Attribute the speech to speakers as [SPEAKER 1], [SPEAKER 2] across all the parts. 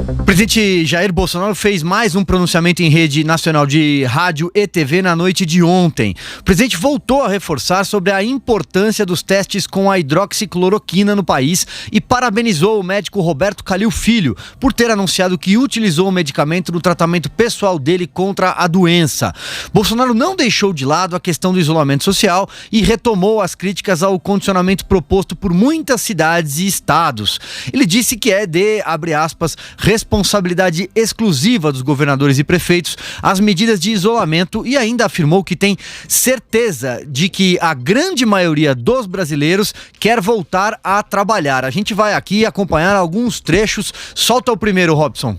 [SPEAKER 1] O presidente Jair Bolsonaro fez mais um pronunciamento em rede nacional de rádio e TV na noite de ontem. O presidente voltou a reforçar sobre a importância dos testes com a hidroxicloroquina no país e parabenizou o médico Roberto Calil Filho por ter anunciado que utilizou o medicamento no tratamento pessoal dele contra a doença. Bolsonaro não deixou de lado a questão do isolamento social e retomou as críticas ao condicionamento proposto por muitas cidades e estados. Ele disse que é de, abre aspas, responsabilidade exclusiva dos governadores e prefeitos as medidas de isolamento e ainda afirmou que tem certeza de que a grande maioria dos brasileiros quer voltar a trabalhar. A gente vai aqui acompanhar alguns trechos. Solta o primeiro, Robson.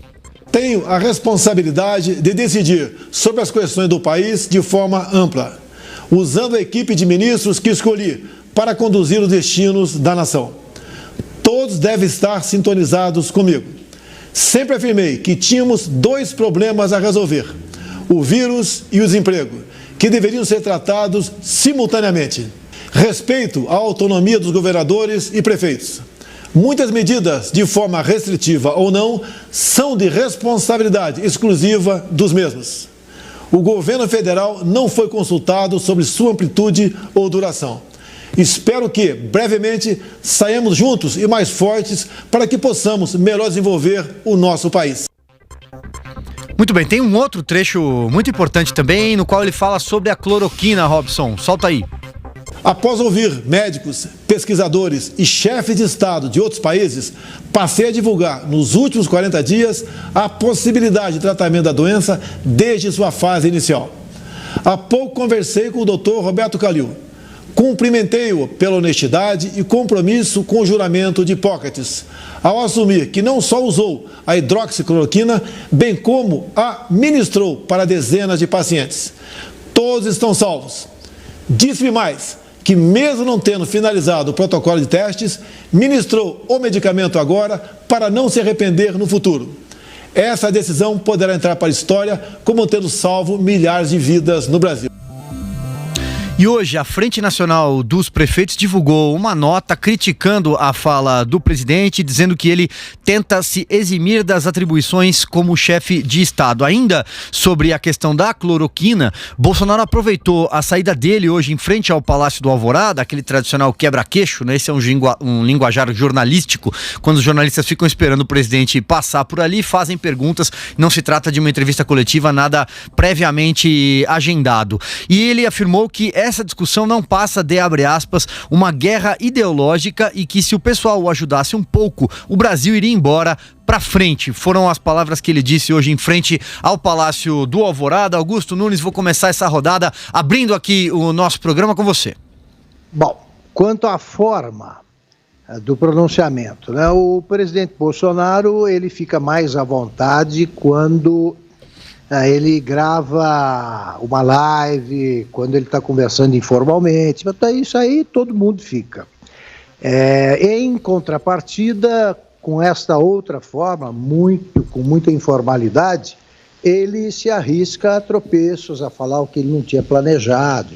[SPEAKER 2] Tenho a responsabilidade de decidir sobre as questões do país de forma ampla, usando a equipe de ministros que escolhi para conduzir os destinos da nação. Todos devem estar sintonizados comigo. Sempre afirmei que tínhamos dois problemas a resolver: o vírus e o desemprego, que deveriam ser tratados simultaneamente. Respeito à autonomia dos governadores e prefeitos. Muitas medidas, de forma restritiva ou não, são de responsabilidade exclusiva dos mesmos. O governo federal não foi consultado sobre sua amplitude ou duração. Espero que, brevemente, saiamos juntos e mais fortes para que possamos melhor desenvolver o nosso país.
[SPEAKER 1] Muito bem, tem um outro trecho muito importante também, no qual ele fala sobre a cloroquina, Robson. Solta aí.
[SPEAKER 2] Após ouvir médicos, pesquisadores e chefes de Estado de outros países, passei a divulgar, nos últimos 40 dias, a possibilidade de tratamento da doença desde sua fase inicial. Há pouco conversei com o Dr. Roberto Calil. Cumprimentei-o pela honestidade e compromisso com o juramento de Hipócrates, ao assumir que não só usou a hidroxicloroquina, bem como a ministrou para dezenas de pacientes. Todos estão salvos. Disse-me mais que, mesmo não tendo finalizado o protocolo de testes, ministrou o medicamento agora para não se arrepender no futuro. Essa decisão poderá entrar para a história como tendo salvo milhares de vidas no Brasil.
[SPEAKER 1] E hoje a Frente Nacional dos Prefeitos divulgou uma nota criticando a fala do presidente, dizendo que ele tenta se eximir das atribuições como chefe de Estado. Ainda sobre a questão da cloroquina, Bolsonaro aproveitou a saída dele hoje em frente ao Palácio do Alvorada, aquele tradicional quebra-queixo, né? Esse é um linguajar jornalístico, quando os jornalistas ficam esperando o presidente passar por ali, fazem perguntas, não se trata de uma entrevista coletiva, nada previamente agendado. E ele afirmou que essa discussão não passa de, abre aspas, uma guerra ideológica e que se o pessoal o ajudasse um pouco, o Brasil iria embora para frente. Foram as palavras que ele disse hoje em frente ao Palácio do Alvorada. Augusto Nunes, vou começar essa rodada abrindo aqui o nosso programa com você.
[SPEAKER 3] Bom, quanto à forma do pronunciamento, né? O presidente Bolsonaro, ele fica mais à vontade quando ele grava uma live, quando ele está conversando informalmente, mas isso aí todo mundo fica. Em contrapartida, com esta outra forma, com muita informalidade, ele se arrisca a tropeços, a falar o que ele não tinha planejado.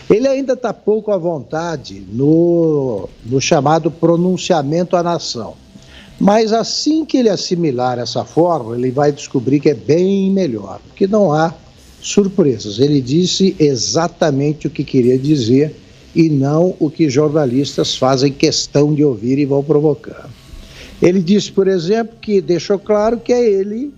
[SPEAKER 3] Ele ainda está pouco à vontade no chamado pronunciamento à nação. Mas assim que ele assimilar essa forma, ele vai descobrir que é bem melhor, porque não há surpresas. Ele disse exatamente o que queria dizer e não o que jornalistas fazem questão de ouvir e vão provocando. Ele disse, por exemplo, que deixou claro que é ele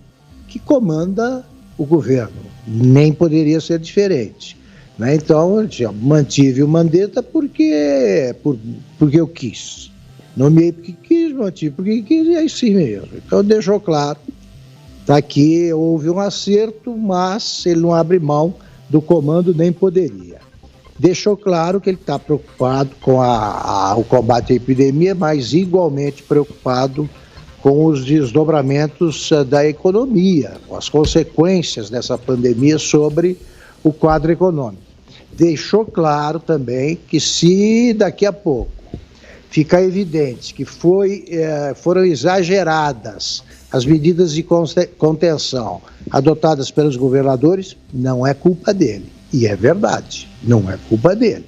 [SPEAKER 3] que comanda o governo. Nem poderia ser diferente, né? Então, eu mantive o Mandetta porque eu quis. Nomeei porque quis, mantive porque quis, e é assim mesmo. Então deixou claro, que houve um acerto, mas ele não abre mão do comando, nem poderia. Deixou claro que ele está preocupado com o combate à epidemia, mas igualmente preocupado com os desdobramentos da economia, com as consequências dessa pandemia sobre o quadro econômico. Deixou claro também que se daqui a pouco fica evidente que foram exageradas as medidas de contenção adotadas pelos governadores, não é culpa dele. E é verdade, não é culpa dele.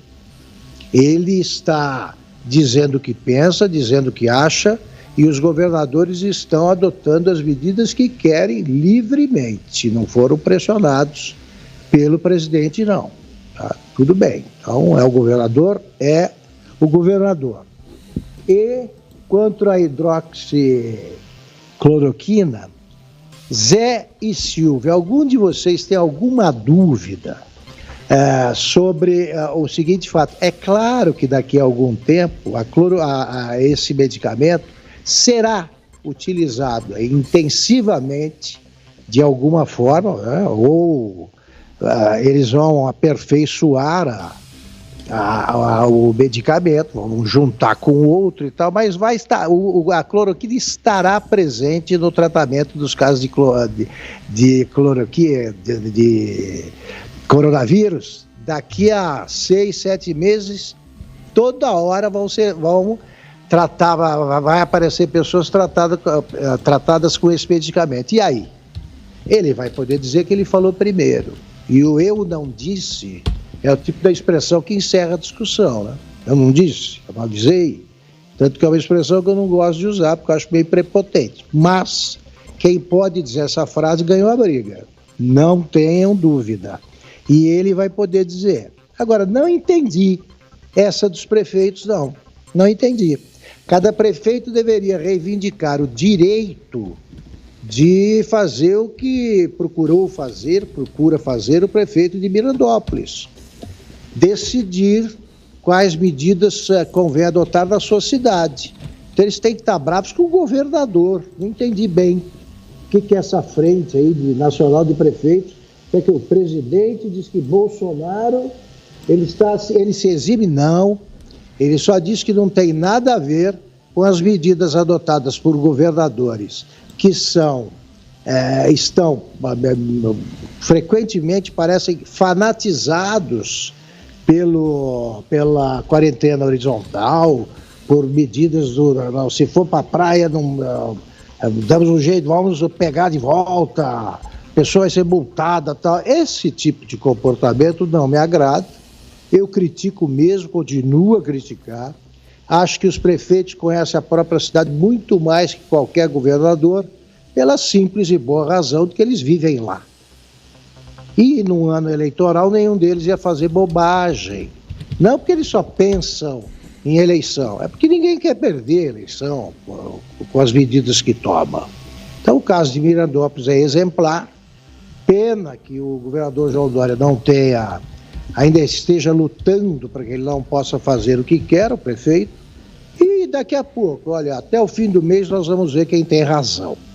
[SPEAKER 3] Ele está dizendo o que pensa, dizendo o que acha e os governadores estão adotando as medidas que querem livremente, não foram pressionados pelo presidente, não. Tá? Tudo bem. Então, é o governador. E quanto à hidroxicloroquina, Zé e Silvia, algum de vocês tem alguma dúvida sobre o seguinte fato? É claro que daqui a algum tempo esse medicamento será utilizado intensivamente de alguma forma, né? Ou eles vão aperfeiçoar o medicamento, vão juntar com o outro e tal, mas vai estar, a cloroquina estará presente no tratamento dos casos de coronavírus. Daqui a 6, 7 meses, toda hora vai aparecer pessoas tratadas com esse medicamento. E aí? Ele vai poder dizer que ele falou primeiro. E o eu não disse é o tipo da expressão que encerra a discussão, né? Eu não disse, eu não avisei. Tanto que é uma expressão que eu não gosto de usar, porque eu acho meio prepotente. Mas quem pode dizer essa frase ganhou a briga. Não tenham dúvida. E ele vai poder dizer. Agora, não entendi essa dos prefeitos, não. Não entendi. Cada prefeito deveria reivindicar o direito de fazer o que procura fazer o prefeito de Mirandópolis. Decidir quais medidas convém adotar na sua cidade. Então eles têm que estar bravos com o governador. Não entendi bem o que é essa frente aí nacional de prefeitos. É que o presidente diz que Bolsonaro ele se exime? Não. Ele só diz que não tem nada a ver com as medidas adotadas por governadores que estão frequentemente parecem fanatizados pela quarentena horizontal, por medidas se for para a praia, damos um jeito, vamos pegar de volta, a pessoa vai ser multada, tal. Esse tipo de comportamento não me agrada, eu critico mesmo, continuo a criticar, acho que os prefeitos conhecem a própria cidade muito mais que qualquer governador, pela simples e boa razão de que eles vivem lá. E no ano eleitoral nenhum deles ia fazer bobagem. Não porque eles só pensam em eleição, é porque ninguém quer perder a eleição com as medidas que toma. Então o caso de Mirandópolis é exemplar. Pena que o governador João Dória ainda esteja lutando para que ele não possa fazer o que quer, o prefeito. E daqui a pouco, olha, até o fim do mês nós vamos ver quem tem razão.